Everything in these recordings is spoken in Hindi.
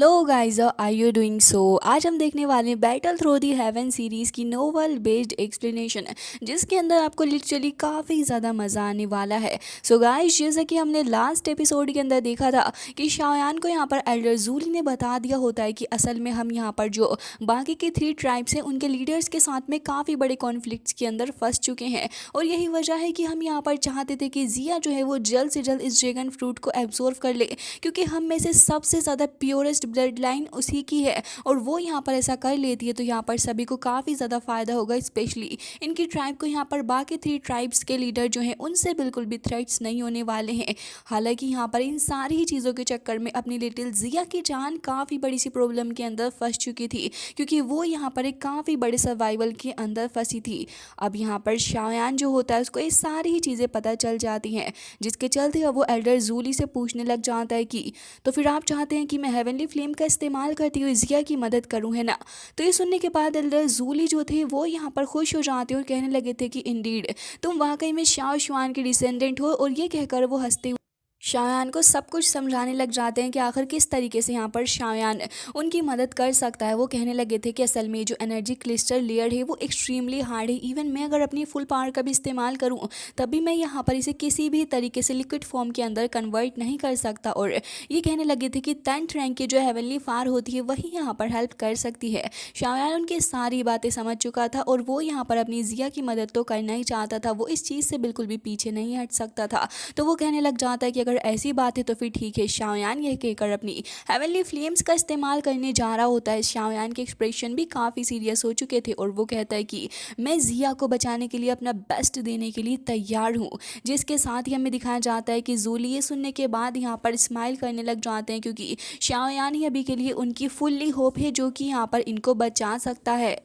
Hello guys, are you doing so. आज हम देखने वाले हैं battle through the heaven series की नोवेल बेस्ड एक्सप्लेनेशन, जिसके अंदर आपको लिटरली काफ़ी ज़्यादा मज़ा आने वाला है। सो गाइस, जैसा कि हमने लास्ट एपिसोड के अंदर देखा था कि शाओयान को यहाँ पर एल्डर जूली ने बता दिया होता है कि असल में हम यहाँ पर जो बाकी के 3 ट्राइब्स हैं उनके लीडर्स के साथ में काफ़ी बड़े कॉन्फ्लिक्ट्स के अंदर फंस चुके हैं, और यही वजह है कि हम यहाँ पर चाहते थे कि जिया जो है वो जल्द से जल्द इस ड्रैगन फ्रूट को एब्जॉर्व कर ले, क्योंकि हम में से सबसे ज़्यादा प्योरेस्ट ब्लड लाइन उसी की है, और वो यहाँ पर ऐसा कर लेती है तो यहाँ पर सभी को काफ़ी ज़्यादा फ़ायदा होगा। स्पेशली इनकी ट्राइब को यहाँ पर बाकी 3 ट्राइब्स के लीडर जो हैं उनसे बिल्कुल भी थ्रेट्स नहीं होने वाले हैं। हालांकि यहाँ पर इन सारी ही चीज़ों के चक्कर में अपनी लिटिल जिया की जान काफ़ी बड़ी सी प्रॉब्लम के अंदर फंस चुकी थी, क्योंकि वो यहाँ पर एक काफ़ी बड़े सर्वाइवल के अंदर फंसी थी। अब यहाँ पर शाओयान जो होता है उसको ये सारी ही चीज़ें पता चल जाती हैं, जिसके चलते अब वो एल्डर जूली से पूछने लग जाता है कि तो फिर आप चाहते हैं कि मैं हेवनली फ्लेम का इस्तेमाल करती हुई जिया की मदद करूं, है ना। तो ये सुनने के बाद एल्डर जूली जो थे वो यहाँ पर खुश हो जाते और कहने लगे थे कि इंडीड तुम वाकई में शाओ शुआन के डिसेंडेंट हो, और ये कहकर वो हंसते शाओयान को सब कुछ समझाने लग जाते हैं कि आखिर किस तरीके से यहाँ पर शाओयान उनकी मदद कर सकता है। वो कहने लगे थे कि असल में जो एनर्जी क्लिस्टर लेयर है वो एक्सट्रीमली हार्ड है। इवन मैं अगर अपनी फुल पावर का भी इस्तेमाल करूँ तभी मैं यहाँ पर इसे किसी भी तरीके से लिक्विड फॉर्म के अंदर कन्वर्ट नहीं कर सकता। और ये कहने लगे थे कि 10th रैंक की जो हेवनली फार होती है वही यहाँ पर हेल्प कर सकती है। शाओयान उनकी सारी बातें समझ चुका था, और वो यहाँ पर अपनी जिया की मदद तो करना ही चाहता था, वो इस चीज़ से बिल्कुल भी पीछे नहीं हट सकता था। तो वो कहने लग जाता है कि अगर ऐसी बात है तो फिर ठीक है। शाओयान यह कहकर अपनी हेवनली फ्लेम्स का इस्तेमाल करने जा रहा होता है। शाओयान के एक्सप्रेशन भी काफ़ी सीरियस हो चुके थे, और वो कहता है कि मैं जिया को बचाने के लिए अपना बेस्ट देने के लिए तैयार हूँ। जिसके साथ ही हमें दिखाया जाता है कि जूली ये सुनने के बाद यहाँ पर स्माइल करने लग जाते हैं, क्योंकि शाओयान ही अभी के लिए उनकी फुल्ली होप है जो कि यहाँ पर इनको बचा सकता है।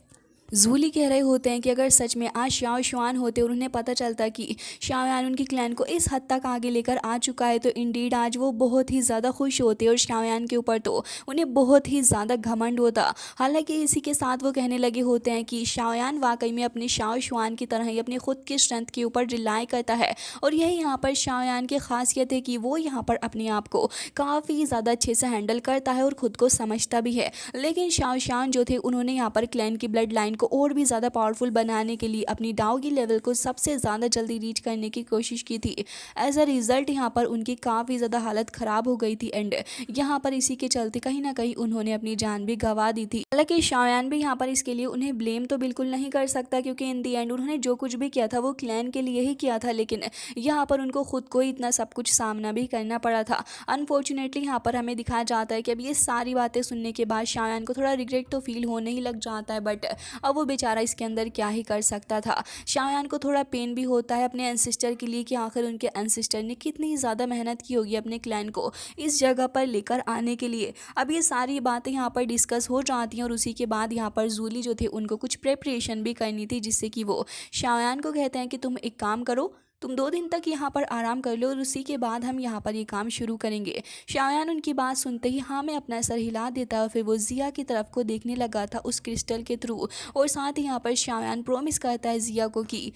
जूली कह रहे होते हैं कि अगर सच में आज शाओ शुआन होते और उन्हें पता चलता कि शाओयान उनकी क्लैन को इस हद तक आगे लेकर आ चुका है तो इंडीड आज वो बहुत ही ज़्यादा खुश होते, और शाओयान के ऊपर तो उन्हें बहुत ही ज़्यादा घमंड होता। हालांकि इसी के साथ वो कहने लगे होते हैं कि शाओयान वाकई में अपने शाओ शुआन की तरह ही अपने खुद की स्ट्रेंथ के ऊपर रिलाई करता है, और यही यहाँ पर शाओयान की खासियत है कि वो यहाँ पर अपने आप को काफ़ी ज़्यादा अच्छे से हैंडल करता है और ख़ुद को समझता भी है। लेकिन शाओ शुआन जो थे उन्होंने यहाँ पर क्लैन की ब्लड लाइन को और भी ज़्यादा पावरफुल बनाने के लिए अपनी डाओ की लेवल को सबसे ज़्यादा जल्दी रीच करने की कोशिश की थी। एज अ रिज़ल्ट यहाँ पर उनकी काफ़ी ज़्यादा हालत ख़राब हो गई थी, एंड यहाँ पर इसी के चलते कहीं ना कहीं उन्होंने अपनी जान भी गंवा दी थी। हालांकि शाओयान भी यहाँ पर इसके लिए उन्हें ब्लेम तो बिल्कुल नहीं कर सकता, क्योंकि इन दी एंड उन्होंने जो कुछ भी किया था वो क्लैन के लिए ही किया था, लेकिन यहाँ पर उनको खुद को ही इतना सब कुछ सामना भी करना पड़ा था। अनफॉर्चुनेटली यहाँ पर हमें दिखाया जाता है कि अब ये सारी बातें सुनने के बाद शाओयान को थोड़ा रिग्रेट तो फील होने ही लग जाता है, बट अब वो बेचारा इसके अंदर क्या ही कर सकता था। शाओयान को थोड़ा पेन भी होता है अपने एंसेस्टर के लिए कि आखिर उनके एंसेस्टर ने कितनी ज़्यादा मेहनत की होगी अपने क्लैन को इस जगह पर लेकर आने के लिए। अब ये सारी बातें यहाँ पर डिस्कस हो जाती हैं, और उसी के बाद यहाँ पर जूली जो थे उनको कुछ प्रेपरेशन भी करनी थी, जिससे कि वो शाओयान को कहते हैं कि तुम एक काम करो, तुम 2 दिन तक यहाँ पर आराम कर लो और उसी के बाद हम यहाँ पर ये काम शुरू करेंगे। शाओयान उनकी बात सुनते ही हाँ में अपना सर हिला देता है, और फिर वो जिया की तरफ को देखने लगा था उस क्रिस्टल के थ्रू, और साथ ही यहाँ पर शाओयान प्रॉमिस करता है जिया को कि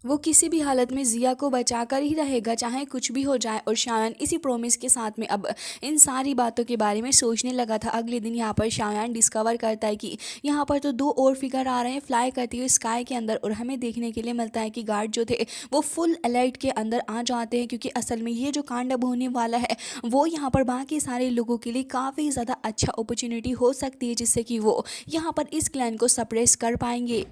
वो किसी भी हालत में जिया को बचा कर ही रहेगा, चाहे कुछ भी हो जाए। और शाओयान इसी प्रॉमिस के साथ में अब इन सारी बातों के बारे में सोचने लगा था। अगले दिन यहाँ पर शाओयान डिस्कवर करता है कि यहाँ पर तो 2 और फिगर आ रहे हैं फ्लाई करते हुए स्काई के अंदर, और हमें देखने के लिए मिलता है कि गार्ड जो थे वो फुल अलर्ट के अंदर आ जाते हैं, क्योंकि असल में ये जो कांड अब होने वाला है वो यहाँ पर बाकी सारे लोगों के लिए काफ़ी ज़्यादा अच्छा अपॉर्चुनिटी हो सकती है, जिससे कि वो यहाँ पर इस क्लैन को सप्रेस कर पाएंगे।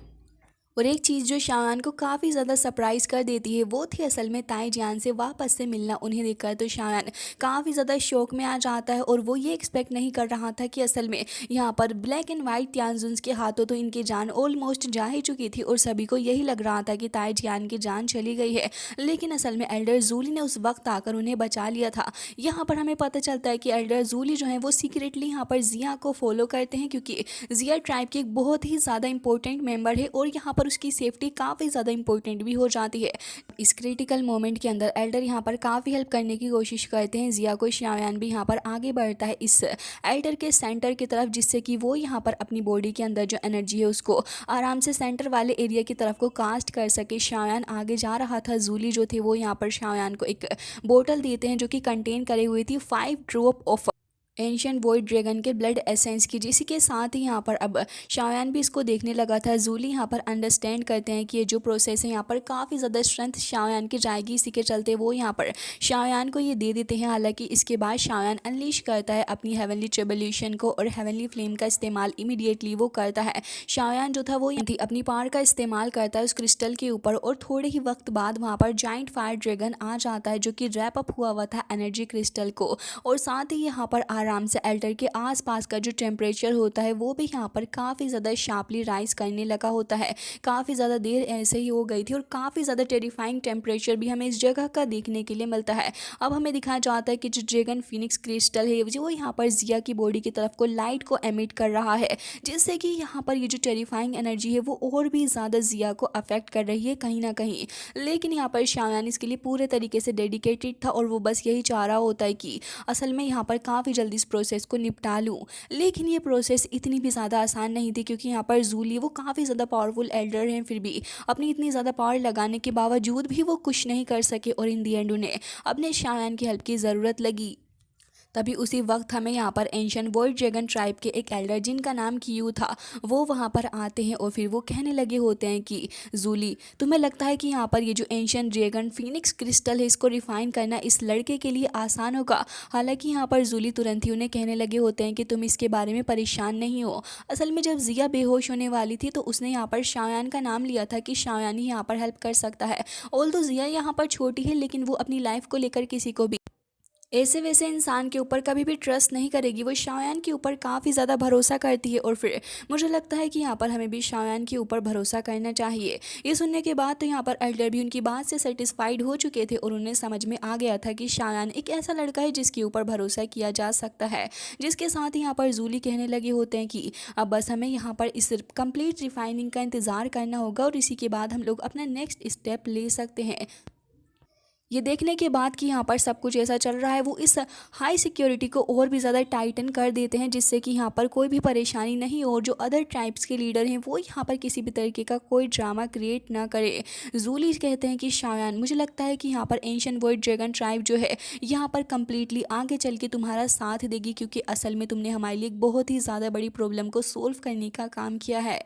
और एक चीज़ जो शाओयान को काफ़ी ज़्यादा सरप्राइज़ कर देती है वो थी असल में ताई जान से वापस से मिलना। उन्हें देखकर तो शाओयान काफ़ी ज़्यादा शौक में आ जाता है, और वो ये एक्सपेक्ट नहीं कर रहा था कि असल में यहाँ पर ब्लैक एंड वाइट तियानजुन्स के हाथों तो इनकी जान ऑलमोस्ट जा ही चुकी थी, और सभी को यही लग रहा था कि ताई जान की जान चली गई है। लेकिन असल में एल्डर जूली ने उस वक्त आकर उन्हें बचा लिया था। यहाँ पर हमें पता चलता है कि एल्डर जूली जो है वो सीक्रेटली यहाँ पर जिया को फॉलो करते हैं, क्योंकि जिया ट्राइब की एक बहुत ही ज़्यादा इंपॉर्टेंट मेंबर है, और यहाँ पर उसकी सेफ्टी काफ़ी ज़्यादा इंपॉर्टेंट भी हो जाती है। इस क्रिटिकल मोमेंट के अंदर एल्डर यहाँ पर काफ़ी हेल्प करने की कोशिश करते हैं जिया को। शाओयान भी यहाँ पर आगे बढ़ता है इस एल्डर के सेंटर की तरफ, जिससे कि वो यहाँ पर अपनी बॉडी के अंदर जो एनर्जी है उसको आराम से सेंटर वाले एरिया की तरफ को कास्ट कर सके। शाओयान आगे जा रहा था, जूली जो थे वो यहाँ पर शाओयान को एक बोतल देते हैं जो कि कंटेन करे हुई थी 5 drop of ancient void dragon के ब्लड एसेंस की, जिसी के साथ ही यहाँ पर अब शाओयान भी इसको देखने लगा था। जूली यहाँ पर अंडरस्टैंड करते हैं कि ये जो प्रोसेस है यहाँ पर काफ़ी ज़्यादा स्ट्रेंथ शाओयान की जाएगी, इसी के चलते वो यहाँ पर शाओयान को ये दे देते हैं। हालांकि इसके बाद शाओयान अनलीश करता है अपनी हेवनली ट्रिब्यूलेशन को और हेवनली फ्लेम का इस्तेमाल इमीडिएटली वो करता है। शाओयान जो था वो अपनी पावर का इस्तेमाल करता है उस क्रिस्टल के ऊपर और थोड़े ही वक्त बाद वहाँ पर जाइंट फायर ड्रैगन आ जाता है जो कि रैप अप हुआ था एनर्जी क्रिस्टल को, और साथ ही यहाँ पर आराम से एल्टर के आसपास का जो टेम्परेचर होता है वो भी यहाँ पर काफ़ी ज़्यादा शार्पली राइज करने लगा होता है। काफ़ी ज़्यादा देर ऐसे ही हो गई थी और काफ़ी ज़्यादा टेरिफाइंग टेम्परेचर भी हमें इस जगह का देखने के लिए मिलता है। अब हमें दिखाया जाता है कि जो ड्रैगन फिनिक्स क्रिस्टल है वो यहाँ पर जिया की बॉडी की तरफ को लाइट को एमिट कर रहा है, जिससे कि यहाँ पर ये जो टेरिफाइंग एनर्जी है वो और भी ज़्यादा जिया को अफेक्ट कर रही है कहीं ना कहीं। लेकिन यहाँ पर शाओयान इसके लिए पूरे तरीके से डेडिकेटेड था और वो बस यही चाह रहा होता है कि असल में यहाँ पर काफ़ी जल्दी इस प्रोसेस को निपटा लूँ। लेकिन ये प्रोसेस इतनी भी ज़्यादा आसान नहीं थी, क्योंकि यहाँ पर जूली वो काफ़ी ज़्यादा पावरफुल एल्डर हैं, फिर भी अपनी इतनी ज़्यादा पावर लगाने के बावजूद भी वो कुछ नहीं कर सके और इन दी एंड उन्हें अपने शायान की हेल्प की ज़रूरत लगी। तभी उसी वक्त हमें यहाँ पर एंशियंट वॉइड ड्रैगन ट्राइब के एक एल्डर जिनका नाम कियू था वो वहाँ पर आते हैं और फिर वो कहने लगे होते हैं कि जूली, तुम्हें लगता है कि यहाँ पर ये जो एंशियंट ड्रैगन फिनिक्स क्रिस्टल है इसको रिफाइन करना इस लड़के के लिए आसान होगा? हालांकि यहाँ पर जूली तुरंत ही उन्हें कहने लगे होते हैं कि तुम इसके बारे में परेशान नहीं हो। असल में जब जिया बेहोश होने वाली थी तो उसने यहाँ पर शाओयान का नाम लिया था कि शाओयान ही यहाँ पर हेल्प कर सकता है। ऑल्दो जिया यहाँ पर छोटी है लेकिन वो अपनी लाइफ को लेकर किसी को भी ऐसे वैसे इंसान के ऊपर कभी भी ट्रस्ट नहीं करेगी। वो शाओयान के ऊपर काफ़ी ज़्यादा भरोसा करती है और फिर मुझे लगता है कि यहाँ पर हमें भी शाओयान के ऊपर भरोसा करना चाहिए। ये सुनने के बाद तो यहाँ पर एल्डर भी उनकी बात से सेटिस्फाइड हो चुके थे और उन्हें समझ में आ गया था कि शाओयान एक ऐसा लड़का है जिसके ऊपर भरोसा किया जा सकता है। जिसके साथ यहाँ पर जूली कहने लगे होते हैं कि अब बस हमें यहाँ पर इस कंप्लीट रिफाइनिंग का इंतज़ार करना होगा और इसी के बाद हम लोग अपना नेक्स्ट स्टेप ले सकते हैं। ये देखने के बाद कि यहाँ पर सब कुछ ऐसा चल रहा है वो इस हाई सिक्योरिटी को और भी ज़्यादा टाइटन कर देते हैं, जिससे कि यहाँ पर कोई भी परेशानी नहीं हो और जो अदर ट्राइब्स के लीडर हैं वो यहाँ पर किसी भी तरीके का कोई ड्रामा क्रिएट ना करे। जूली कहते हैं कि शाओयान, मुझे लगता है कि यहाँ पर एंशियंट वॉइड ड्रैगन ट्राइब जो है यहाँ पर कम्प्लीटली आगे चल के तुम्हारा साथ देगी, क्योंकि असल में तुमने हमारे लिए एक बहुत ही ज़्यादा बड़ी प्रॉब्लम को सोल्व करने का काम किया है।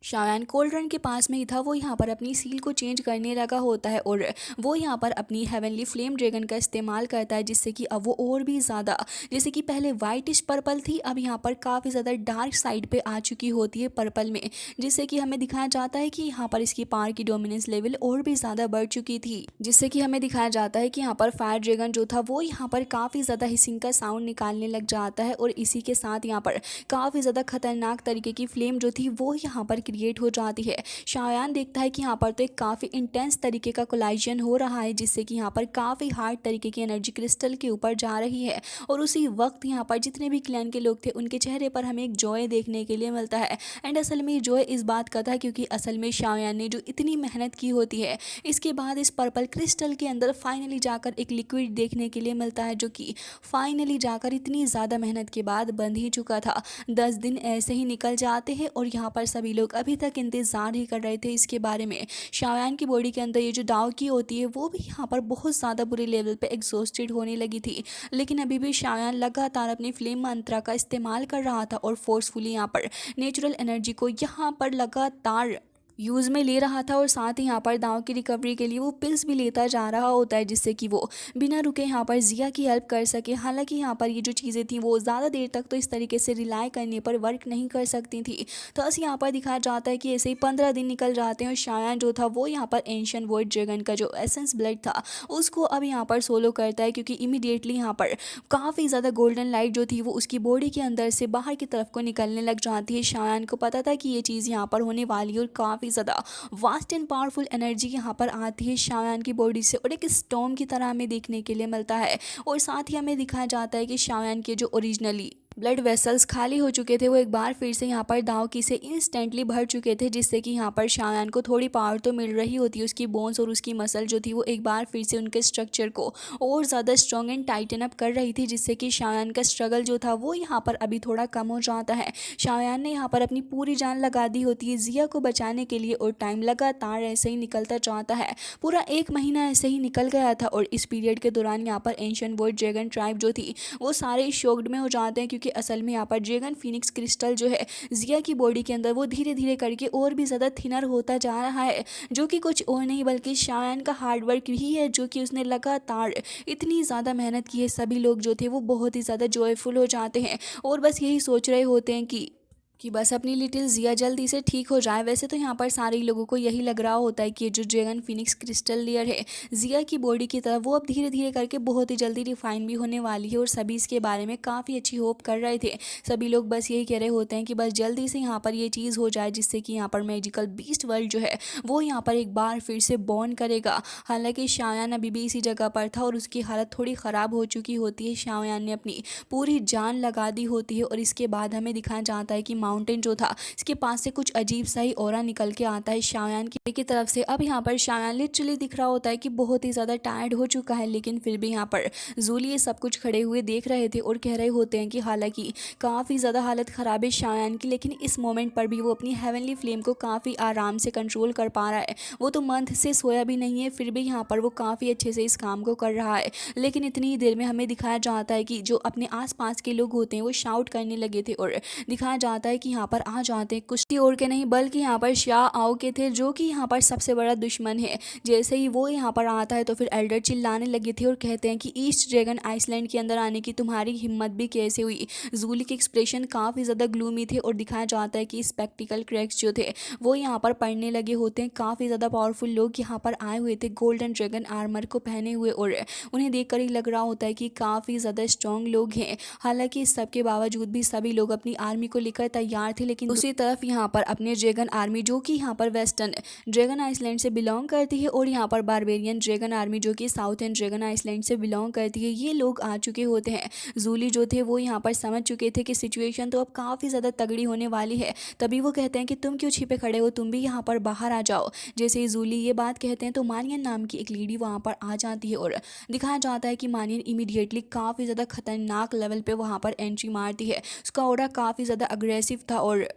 शायान कोल्ड रन के पास में ही था, वो यहाँ पर अपनी सील को चेंज करने लगा होता है और वो यहाँ पर अपनी हेवनली फ्लेम ड्रैगन का इस्तेमाल करता है, जिससे कि अब वो और भी ज़्यादा, जैसे कि पहले वाइटिश पर्पल थी अब यहाँ पर काफ़ी ज़्यादा डार्क साइड पे आ चुकी होती है पर्पल में, जिससे कि हमें दिखाया जाता है कि यहाँ पर इसकी पावर की डोमिनेंस लेवल और भी ज़्यादा बढ़ चुकी थी। जिससे कि हमें दिखाया जाता है कि यहाँ पर फायर ड्रैगन जो था वो यहाँ पर काफ़ी ज़्यादा हिसिंग का साउंड निकालने लग जाता है और इसी के साथ यहाँ पर काफ़ी ज़्यादा खतरनाक तरीके की फ्लेम जो थी वो यहाँ पर क्रिएट हो जाती है। शायान देखता है कि यहाँ पर तो एक काफ़ी इंटेंस तरीके का कोलाइजन हो रहा है, जिससे कि यहाँ पर काफ़ी हार्ड तरीके की एनर्जी क्रिस्टल के ऊपर जा रही है और उसी वक्त यहाँ पर जितने भी क्लैन के लोग थे उनके चेहरे पर हमें एक जॉय देखने के लिए मिलता है। एंड असल में ये जॉय इस बात का था क्योंकि असल में शायान ने जो इतनी मेहनत की होती है इसके बाद इस पर्पल क्रिस्टल के अंदर फाइनली जाकर एक लिक्विड देखने के लिए मिलता है, जो कि फाइनली जाकर इतनी ज़्यादा मेहनत के बाद बंध ही चुका था। 10 दिन ऐसे ही निकल जाते हैं और यहाँ पर सभी लोग अभी तक इंतज़ार ही कर रहे थे इसके बारे में। शाओयान की बॉडी के अंदर ये जो दाव की होती है वो भी यहाँ पर बहुत ज़्यादा बुरे लेवल पे एग्जॉस्टेड होने लगी थी, लेकिन अभी भी शाओयान लगातार अपनी फ्लेम मंत्रा का इस्तेमाल कर रहा था और फोर्सफुली यहाँ पर नेचुरल एनर्जी को यहाँ पर लगातार यूज़ में ले रहा था और साथ ही यहाँ पर दाव की रिकवरी के लिए वो पिल्स भी लेता जा रहा होता है, जिससे कि वो बिना रुके यहाँ पर जिया की हेल्प कर सके। हालांकि यहाँ पर ये जो चीज़ें थी वो ज़्यादा देर तक तो इस तरीके से रिलाई करने पर वर्क नहीं कर सकती थी, तो बस यहाँ पर दिखाया जाता है कि ऐसे ही 15 दिन निकल जाते हैं और शायान जो था वो यहाँ पर एंशियंट वॉइड ड्रैगन का जो एसेंस ब्लड था उसको अब यहाँ पर सोलो करता है, क्योंकि इमीडिएटली यहाँ पर काफ़ी ज़्यादा गोल्डन लाइट जो थी वो उसकी बॉडी के अंदर से बाहर की तरफ को निकलने लग जाती है। शायान को पता था कि ये चीज़ यहाँ पर होने वाली है और काफ़ी ज़्यादा वास्ट एंड पावरफुल एनर्जी यहाँ पर आती है शाओयान की बॉडी से और एक स्टॉर्म की तरह हमें देखने के लिए मिलता है। और साथ ही हमें दिखाया जाता है कि शाओयान के जो ओरिजिनली ब्लड वेसल्स खाली हो चुके थे वो एक बार फिर से यहाँ पर दाव की से इंस्टेंटली भर चुके थे, जिससे कि यहाँ पर शाओयान को थोड़ी पावर तो मिल रही होती है। उसकी बोन्स और उसकी मसल जो थी वो एक बार फिर से उनके स्ट्रक्चर को और ज़्यादा स्ट्रॉन्ग एंड टाइटन अप कर रही थी, जिससे कि शाओयान का स्ट्रगल जो था वो यहाँ पर अभी थोड़ा कम हो जाता है। शाओयान ने यहाँ पर अपनी पूरी जान लगा दी होती है जिया को बचाने के लिए और टाइम लगातार ऐसे ही निकलता जाता है। पूरा 1 महीना ऐसे ही निकल गया था और इस पीरियड के दौरान यहाँ पर एंशिएंट वॉइड ड्रैगन ट्राइब जो थी वो सारे शॉक्ड में हो जाते हैं, क्योंकि असल में यहाँ पर ड्रैगन फिनिक्स क्रिस्टल जो है जिया की बॉडी के अंदर वो धीरे धीरे करके और भी ज़्यादा थिनर होता जा रहा है, जो कि कुछ और नहीं बल्कि शाओयान का हार्डवर्क ही है, जो कि उसने लगातार इतनी ज़्यादा मेहनत की है। सभी लोग जो थे वो बहुत ही ज़्यादा जॉयफुल हो जाते हैं और बस यही सोच रहे होते हैं कि बस अपनी लिटिल जिया जल्दी से ठीक हो जाए। वैसे तो यहाँ पर सारे लोगों को यही लग रहा होता है कि ये जो ड्रैगन फिनिक्स क्रिस्टल लेयर है जिया की बॉडी की तरफ वो अब धीरे धीरे करके बहुत ही जल्दी रिफाइन भी होने वाली है, और सभी इसके बारे में काफ़ी अच्छी होप कर रहे थे। सभी लोग बस यही कह रहे होते हैं कि बस जल्दी से यहाँ पर ये चीज़ हो जाए, जिससे कि यहाँ पर मैजिकल बीस्ट वर्ल्ड जो है वो यहाँ पर एक बार फिर से बॉर्न करेगा। हालांकि शाओयान अभी भी इसी जगह पर था और उसकी हालत थोड़ी ख़राब हो चुकी होती है। शाओयान ने अपनी पूरी जान लगा दी होती है और इसके बाद हमें दिखाया जाता है कि माउंटेन जो था इसके पास से कुछ अजीब सा ही ऑरा निकल के आता है शाओयान की तरफ से। अब यहाँ पर शाओयान लिटरली दिख रहा होता है कि बहुत ही ज़्यादा टायर्ड हो चुका है, लेकिन फिर भी यहाँ पर जूली ये सब कुछ खड़े हुए देख रहे थे और कह रहे होते हैं कि हालांकि काफ़ी ज़्यादा हालत ख़राब है शाओयान की, लेकिन इस मोमेंट पर भी वो अपनी हेवनली फ्लेम को काफ़ी आराम से कंट्रोल कर पा रहा है। वो तो मंथ से सोया भी नहीं है, फिर भी यहाँ पर वो काफ़ी अच्छे से इस काम को कर रहा है। लेकिन इतनी ही देर में हमें दिखाया जाता है कि जो अपने आसपास के लोग होते हैं वो शाउट करने लगे थे और दिखाया जाता है कि यहाँ पर आ जाते हैं कुछ और के नहीं बल्कि यहाँ पर शाह आओ के थे, जो कि यहाँ पर सबसे बड़ा दुश्मन है। जैसे ही वो यहाँ पर आता है तो फिर एल्डर चिल्लाने लगे थे और कहते हैं कि ईस्ट ड्रैगन आइसलैंड के अंदर आने की तुम्हारी हिम्मत भी कैसे हुई। जूली के एक्सप्रेशन काफ़ी ज़्यादा ग्लूमी थे और दिखाया जाता है कि स्पेक्टिकल क्रैक्स जो थे वो यहाँ पर पड़ने लगे होते हैं। काफ़ी ज़्यादा पावरफुल लोग यहाँ पर आए हुए थे गोल्डन ड्रैगन आर्मर को पहने हुए, और उन्हें देखकर ही लग रहा होता है कि काफ़ी ज़्यादा स्ट्रॉन्ग लोग हैं। हालांकि इस सब के बावजूद भी सभी लोग अपनी आर्मी को लेकर तैयार थे, लेकिन दूसरी तरफ यहाँ पर अपने ड्रैगन आर्मी जो कि यहाँ पर वेस्टर्न ड्रैगन आइसलैंड से बिलोंग करती है और यहाँ पर बारबेरियन ड्रैगन आर्मी जो कि साउथ एंड ड्रैगन आइसलैंड से बिलोंग करती है, ये लोग आ चुके होते हैं। जूली जो थे वो यहाँ पर समझ चुके थे कि सिचुएशन तो अब काफ़ी ज़्यादा तगड़ी होने वाली है। तभी वो कहते हैं कि तुम क्यों छिपे खड़े हो, तुम भी यहाँ पर बाहर आ जाओ। जैसे ही जूली ये बात कहते हैं तो मानियन नाम की एक लेडी वहाँ पर आ जाती है और दिखाया जाता है कि मानियन इमीडिएटली काफ़ी ज़्यादा खतरनाक लेवल पे वहाँ पर एंट्री मारती है। उसका ऑर्डर काफ़ी ज़्यादा अग्रेसिव था और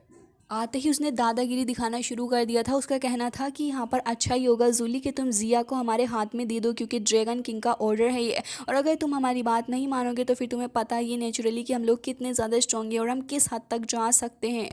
आते ही उसने दादागिरी दिखाना शुरू कर दिया था। उसका कहना था कि यहाँ पर अच्छा ही होगा जूली कि तुम जिया को हमारे हाथ में दे दो, क्योंकि ड्रैगन किंग का ऑर्डर है ये, और अगर तुम हमारी बात नहीं मानोगे तो फिर तुम्हें पता ही नेचुरली कि हम लोग कितने ज़्यादा स्ट्रॉन्ग हैं और हम किस हद तक जा सकते हैं।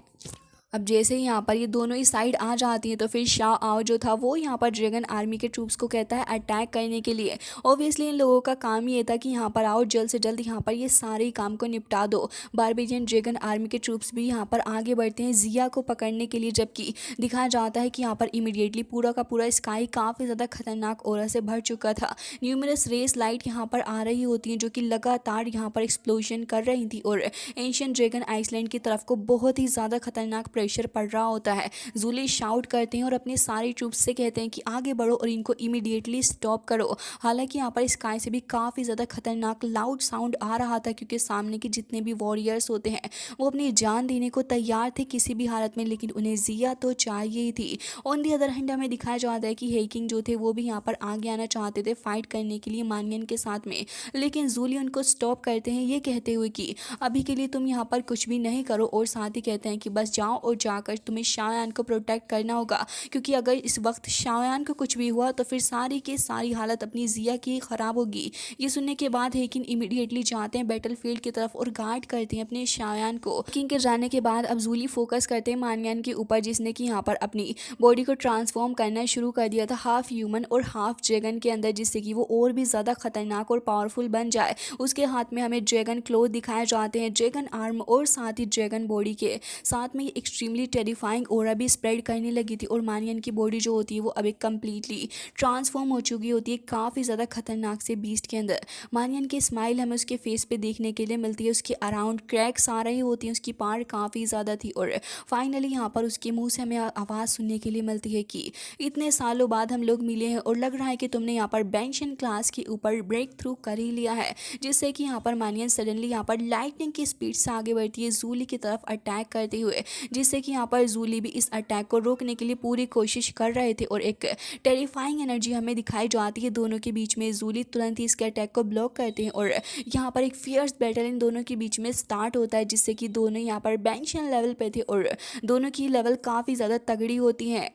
अब जैसे ही यहाँ पर ये दोनों ही साइड आ जाती हैं तो फिर शाह आओ जो था वो यहाँ पर ड्रैगन आर्मी के ट्रूप्स को कहता है अटैक करने के लिए। ऑब्वियसली इन लोगों का काम ये था कि यहाँ पर आओ जल्द से जल्द यहाँ पर ये सारे ही काम को निपटा दो। बारबेरियन ड्रैगन आर्मी के ट्रूप्स भी यहाँ पर आगे बढ़ते हैं जिया को पकड़ने के लिए, जबकि दिखाया जाता है कि यहाँ पर इमीडिएटली पूरा का पूरा स्काई काफ़ी ज़्यादा खतरनाक ऑरा से भर चुका था। न्यूमरस रेस लाइट यहाँ पर आ रही होती हैं जो कि लगातार यहाँ पर एक्सप्लोजन कर रही थी और एंशिएंट ड्रैगन आइसलैंड की तरफ को बहुत ही ज़्यादा खतरनाक प्रेशर पड़ रहा होता है। जूली शाउट करते हैं और अपने सारे ट्रूप्स से कहते हैं कि आगे बढ़ो और इनको इमीडिएटली स्टॉप करो। हालांकि यहाँ पर स्काई से भी काफ़ी ज़्यादा खतरनाक लाउड साउंड आ रहा था, क्योंकि सामने के जितने भी वॉरियर्स होते हैं वो अपनी जान देने को तैयार थे किसी भी हालत में, लेकिन उन्हें जिया तो चाहिए ही थी। ऑन दी अदर हैंड हमें दिखाया जाता है कि हेकिंग जो थे वो भी यहाँ पर आगे आना चाहते थे फाइट करने के लिए मानियन के साथ में, लेकिन जूली उनको स्टॉप करते हैं ये कहते हुए कि अभी के लिए तुम यहाँ पर कुछ भी नहीं करो, और साथ ही कहते हैं कि बस जाओ और जाकर तुम्हें शाओयान को प्रोटेक्ट करना होगा, क्योंकि अगर इस वक्त शाओयान को कुछ भी हुआ तो फिर सारी की सारी हालत अपनी जिया की ख़राब होगी। ये सुनने के बाद हेकिन इमीडिएटली जाते हैं बैटलफील्ड की तरफ और गार्ड करते हैं अपने शाओयान को। हेकिंग के जाने के बाद अब जूली फोकस करते हैं मानियन के ऊपर, जिसने कि यहाँ पर अपनी बॉडी को ट्रांसफॉर्म करना शुरू कर दिया था हाफ ह्यूमन और हाफ ड्रैगन के अंदर, जिससे कि वो और भी ज़्यादा खतरनाक और पावरफुल बन जाए। उसके हाथ में हमें ड्रैगन क्लोथ दिखाए जाते हैं, ड्रैगन आर्म और साथ ही ड्रैगन बॉडी के साथ में एक्सट्रीमली टेरिफाइंग ऑरा भी स्प्रेड करने लगी थी और मानियन की बॉडी जो होती है वो अब एक कम्प्लीटली ट्रांसफॉर्म हो चुकी होती है काफ़ी ज़्यादा खतरनाक से बीस्ट के अंदर। मानियन की स्माइल हमें उसके फेस पे देखने के लिए मिलती है, उसके अराउंड क्रैक्स आ रही होती हैं, उसकी पार काफ़ी ज़्यादा थी और फाइनली यहाँ पर उसके मुंह से हमें आवाज़ सुनने के लिए मिलती है कि इतने सालों बाद हम लोग मिले हैं और लग रहा है कि तुमने यहाँ पर बेंशन क्लास के ऊपर ब्रेक थ्रू कर ही लिया है। जिससे कि यहाँ पर मानियन सडनली यहाँ पर लाइटनिंग की स्पीड से आगे बढ़ती है जूली की तरफ अटैक करते हुए, जिससे कि यहाँ पर जूली भी इस अटैक को रोकने के लिए पूरी कोशिश कर रहे थे और एक टेरिफाइंग एनर्जी हमें दिखाई जाती है दोनों के बीच में। जूली तुरंत ही इसके अटैक को ब्लॉक करते हैं और यहाँ पर एक फियर्स बैटल इन दोनों के बीच में स्टार्ट होता है, जिससे कि दोनों यहाँ पर बेंशन लेवल पे थे और दोनों की लेवल काफ़ी ज़्यादा तगड़ी होती है।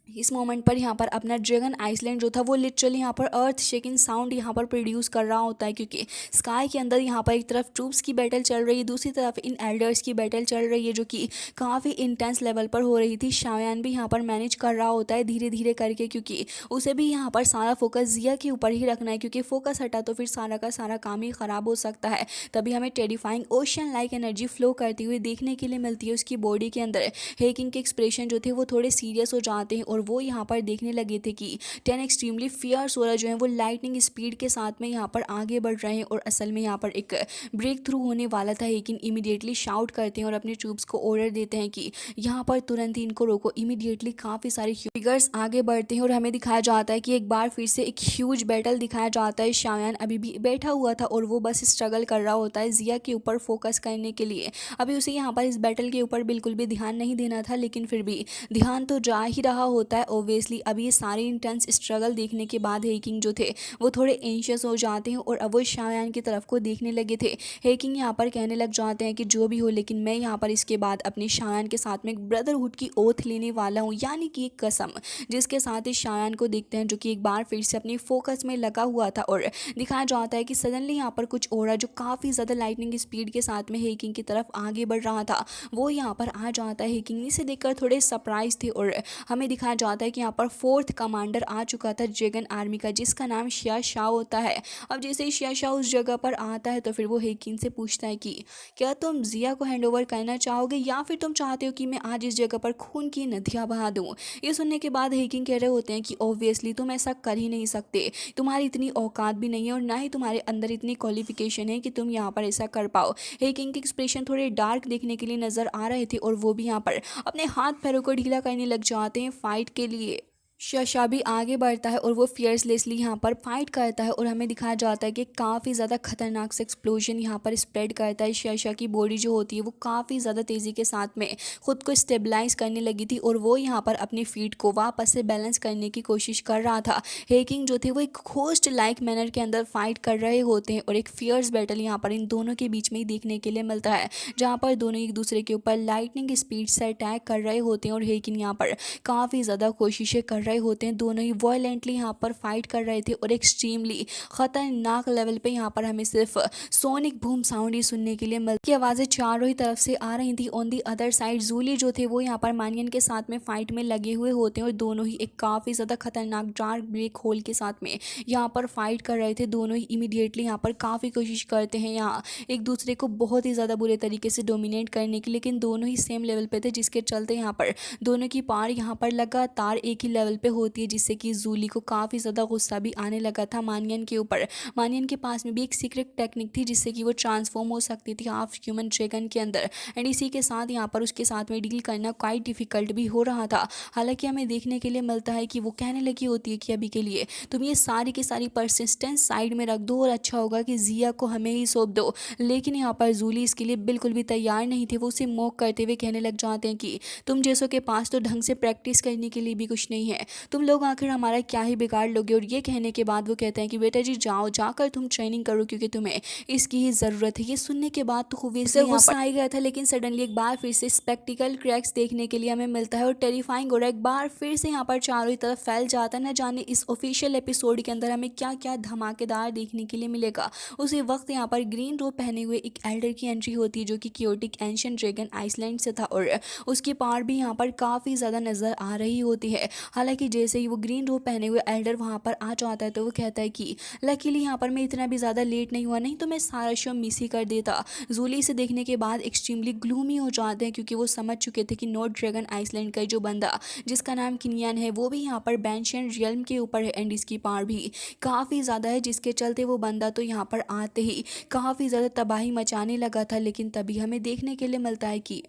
इस मोमेंट पर यहाँ पर अपना ड्रैगन आइसलैंड जो था वो लिटरली यहाँ पर अर्थ शेकिंग साउंड यहाँ पर प्रोड्यूस कर रहा होता है, क्योंकि स्काई के अंदर यहाँ पर एक तरफ ट्रूप्स की बैटल चल रही है, दूसरी तरफ इन एल्डर्स की बैटल चल रही है जो कि काफ़ी इंटेंस लेवल पर हो रही थी। शायान भी यहाँ पर मैनेज कर रहा होता है धीरे धीरे करके, क्योंकि उसे भी यहाँ पर सारा फोकस जिया के ऊपर ही रखना है, क्योंकि फोकस हटा तो फिर सारा का सारा काम ही ख़राब हो सकता है। तभी हमें terrifying ocean like energy flow करती हुई देखने के लिए मिलती है उसकी बॉडी के अंदर। हेकिंग के एक्सप्रेशन जो थे वो थोड़े सीरियस हो जाते हैं और वो यहाँ पर देखने लगे थे कि 10 एक्सट्रीमली फियर्स हो रहा जो है वो लाइटनिंग स्पीड के साथ में यहाँ पर आगे बढ़ रहे हैं और असल में यहाँ पर एक ब्रेक थ्रू होने वाला था। लेकिन इमीडिएटली शाउट करते हैं और अपने ट्रूप्स को ऑर्डर देते हैं कि यहाँ पर तुरंत ही इनको रोको। इमीडिएटली काफ़ी सारे फिगर्स आगे बढ़ते हैं और हमें दिखाया जाता है कि एक बार फिर से एक ह्यूज बैटल दिखाया जाता है। शायान अभी भी बैठा हुआ था और वो बस स्ट्रगल कर रहा होता है जिया के ऊपर फोकस करने के लिए। अभी उसे यहाँ पर इस बैटल के ऊपर बिल्कुल भी ध्यान नहीं देना था, लेकिन फिर भी ध्यान तो जा ही रहा होता है ऑब्वियसली। अभी ये सारी इंटेंस स्ट्रगल देखने के बाद हेकिंग जो थे वो थोड़े एंशियस हो जाते हैं और अब वो शायान की तरफ को देखने लगे थे। हेकिंग यहाँ पर कहने लग जाते हैं कि जो भी हो, लेकिन मैं यहाँ पर इसके बाद अपने शायान के साथ में एक ब्रदरहुड की ओथ लेने वाला हूँ, यानी कि एक कसम। जिसके साथ ही शायान को देखते हैं जो कि एक बार फिर से अपनी फोकस में लगा हुआ था और दिखाया जाता है कि सडनली यहाँ पर कुछ और जो काफ़ी ज़्यादा लाइटनिंग स्पीड के साथ में हेकिंग की तरफ आगे बढ़ रहा था वो यहाँ पर आ जाता है। हेकिंग इसे देखकर थोड़े सरप्राइज थे और हमें दिखाया जाता है कि यहाँ पर फोर्थ कमांडर आ चुका था ड्रैगन आर्मी का, जिसका नाम शिया शाह होता है। अब जैसे ही शिया शाह उस जगह पर आता है तो फिर वो हेकिंग से पूछता है कि क्या तुम जिया को हैंड ओवर करना चाहोगे या फिर तुम चाहते हो कि मैं आज इस जगह पर खून की नदियाँ बहा दूँ। ये सुनने के बाद हेकिंग कह रहे होते हैं कि ऑब्वियसली तुम ऐसा कर ही नहीं सकते, तुम्हारी इतनी औकात भी नहीं है और ना ही तुम्हारे अंदर इतनी क्वालिफिकेशन है कि तुम यहाँ पर ऐसा कर पाओ। हेकिंग के एक्सप्रेशन थोड़े डार्क देखने के लिए नजर आ रहे थे और वो भी यहाँ पर अपने हाथ पैरों को ढीला करने लग जाते हैं फाइट के लिए। शशा भी आगे बढ़ता है और वो फियर्सलेसली यहाँ पर फाइट करता है और हमें दिखाया जाता है कि काफ़ी ज़्यादा खतरनाक से एक्सप्लोजन यहाँ पर स्प्रेड करता है। शशा की बॉडी जो होती है वो काफ़ी ज़्यादा तेज़ी के साथ में खुद को स्टेबलाइज करने लगी थी और वो यहाँ पर अपनी फीट को वापस से बैलेंस करने की कोशिश कर रहा था। हेकिंग जो थे वो एक होस्ट लाइक मैनर के अंदर फाइट कर रहे होते हैं और एक फियर्स बैटल यहाँ पर इन दोनों के बीच में ही देखने के लिए मिलता है, जहाँ पर दोनों एक दूसरे के ऊपर लाइटनिंग स्पीड से अटैक कर रहे होते हैं और हेकिंग यहाँ पर काफ़ी ज़्यादा कोशिशें कर रहे होते हैं। दोनों ही वॉयलेंटली यहाँ पर फाइट कर रहे थे और एक्सट्रीमली खतरनाक लेवल पे यहाँ पर हमें सिर्फ सोनिक बूम साउंड ही सुनने के लिए मिलती आवाज़ें चारों ही तरफ से आ रही थी। On the other side Julie जो थे वो यहाँ पर मानियन के साथ में फाइट में लगे हुए होते हैं और दोनों ही एक काफ़ी ज़्यादा खतरनाक डार्क ब्लैक होल के साथ में यहाँ पर फाइट कर रहे थे। दोनों ही इमीडिएटली यहाँ पर काफ़ी कोशिश करते हैं यहाँ एक दूसरे को बहुत ही ज़्यादा बुरे तरीके से डोमिनेट करने की, लेकिन दोनों ही सेम लेवल पे थे, जिसके चलते यहाँ पर दोनों की पार यहाँ पर लगातार एक ही लेवल पे होती है, जिससे कि जूली को काफ़ी ज़्यादा गुस्सा भी आने लगा था मानियन के ऊपर। मानियन के पास में भी एक सीक्रेट टेक्निक थी जिससे कि वो ट्रांसफॉर्म हो सकती थी हाफ ह्यूमन ड्रैगन के अंदर, एंड इसी के साथ यहाँ पर उसके साथ में डील करना क्वाइट डिफिकल्ट भी हो रहा था। हालांकि हमें देखने के लिए मिलता है कि वो कहने लगी होती है कि अभी के लिए तुम ये सारी की सारी परसिस्टेंस साइड में रख दो और अच्छा होगा कि जिया को हमें ही सौंप दो, लेकिन यहाँ पर जूली इसके लिए बिल्कुल भी तैयार नहीं थे। वो उसे मॉक करते हुए कहने लग जाते हैं कि तुम जैसों के पास तो ढंग से प्रैक्टिस करने के लिए भी कुछ नहीं है, तुम लोग आखिर हमारा क्या ही बिगाड़ लोगे। और ये कहने के बाद वो कहते हैं कि बेटा जी जाओ, जाकर तुम ट्रेनिंग करो क्योंकि तुम्हें इसकी ही ज़रूरत है। ये सुनने के बाद तो खूब से गुस्सा आ गया था, लेकिन सडनली एक बार फिर से स्पेक्टिकल क्रैक्स देखने के लिए हमें मिलता है और टेरिफाइंग हो रहा है एक बार फिर से यहाँ पर चारों ही तरफ फैल जाता है। न जाने इस ऑफिशियल एपिसोड के अंदर हमें क्या क्या धमाकेदार देखने के लिए मिलेगा। उसी वक्त यहाँ पर ग्रीन रोब पहने हुए एक एल्डर की एंट्री होती है जो कि क्योटिक एंशिएंट ड्रैगन आइसलैंड से था और उसकी पार भी यहाँ पर काफ़ी ज़्यादा नज़र आ रही होती है। हालांकि कि जैसे ही वो ग्रीन रोब पहने हुए एल्डर वहाँ पर आ जाता है तो वो कहता है कि लकीली यहाँ पर मैं इतना भी ज़्यादा लेट नहीं हुआ, नहीं तो मैं सारा शो मिस ही कर देता। जूली इसे देखने के बाद एक्सट्रीमली ग्लूमी हो जाते हैं क्योंकि वो समझ चुके थे कि नॉर्थ ड्रैगन आइसलैंड का जो बंदा जिसका नाम किनियन है वो भी यहाँ पर बेंशियन रियल्म के ऊपर है एंड इसकी पावर भी काफ़ी ज़्यादा है, जिसके चलते वो बंदा तो यहाँ पर आते ही काफ़ी ज़्यादा तबाही मचाने लगा था। लेकिन तभी हमें देखने के लिए मिलता है कि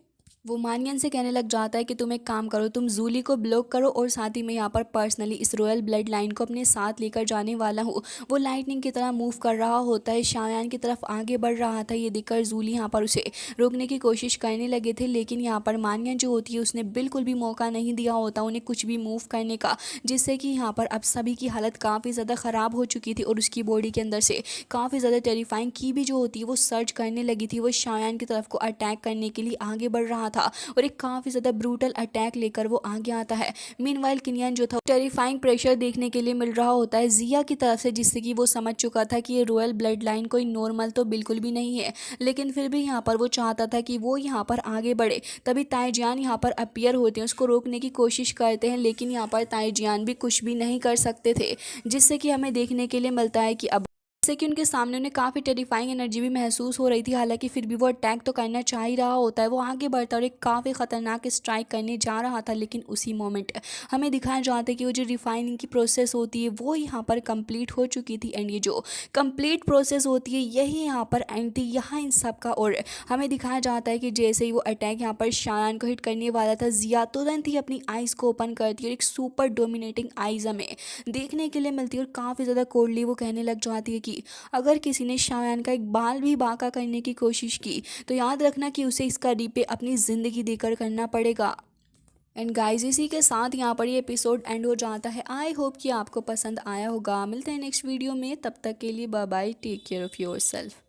वो मानियन से कहने लग जाता है कि तुम एक काम करो, तुम जूली को ब्लॉक करो और साथ ही मैं यहाँ पर पर्सनली इस रॉयल ब्लड लाइन को अपने साथ लेकर जाने वाला हूँ। वो लाइटनिंग की तरह मूव कर रहा होता है, शायान की तरफ आगे बढ़ रहा था। ये देखकर जूली यहाँ पर उसे रोकने की कोशिश करने लगे थे, लेकिन यहाँ पर मानियन जो होती है उसने बिल्कुल भी मौका नहीं दिया होता उन्हें कुछ भी मूव करने का, जिससे कि यहाँ पर अब सभी की हालत काफ़ी ज़्यादा ख़राब हो चुकी थी और उसकी बॉडी के अंदर से काफ़ी ज़्यादा टेरिफाइंग की भी जो होती है वो सर्च करने लगी थी। वो शायान की तरफ को अटैक करने के लिए आगे बढ़ रहा था और एक काफ़ी ज़्यादा ब्रूटल अटैक लेकर वो आगे आता है। मीनवाइल किनियन जो था टेरिफाइंग प्रेशर देखने के लिए मिल रहा होता है जिया की तरफ से, जिससे कि वो समझ चुका था कि ये रॉयल ब्लड लाइन कोई नॉर्मल तो बिल्कुल भी नहीं है, लेकिन फिर भी यहाँ पर वो चाहता था कि वो यहाँ पर आगे बढ़े। तभी ताईजियान यहाँ पर अपीयर होते हैं, उसको रोकने की कोशिश करते हैं, लेकिन यहाँ पर ताईजियान भी कुछ भी नहीं कर सकते थे, जिससे कि हमें देखने के लिए मिलता है कि अब जैसे कि उनके सामने उन्हें काफ़ी टेरिफाइंग एनर्जी भी महसूस हो रही थी। हालांकि फिर भी वो अटैक तो करना चाह ही रहा होता है, वो आगे बढ़ता और एक काफ़ी ख़तरनाक स्ट्राइक करने जा रहा था। लेकिन उसी मोमेंट हमें दिखाया जाता है कि वो जो रिफाइनिंग की प्रोसेस होती है वो यहाँ पर कंप्लीट हो चुकी थी एंड ये जो कंप्लीट प्रोसेस होती है यही यहाँ पर एंड थी यहाँ इन सब का। और हमें दिखाया जाता है कि जैसे ही वो अटैक यहाँ पर शायान को हिट करने वाला था, जिया तुरंत ही अपनी आइज़ को ओपन करती है और एक सुपर डोमिनेटिंग आइज़ हमें देखने के लिए मिलती है और काफ़ी ज़्यादा कोल्डली वो कहने लग जाती है कि अगर किसी ने शायान का एक बाल भी बांका करने की कोशिश की तो याद रखना कि उसे इसका रीपे अपनी ज़िंदगी देकर करना पड़ेगा। एंड गाइस इसी के साथ यहाँ पर ये एपिसोड एंड हो जाता है। आई होप कि आपको पसंद आया होगा। मिलते हैं नेक्स्ट वीडियो में, तब तक के लिए bye bye, take care of yourself.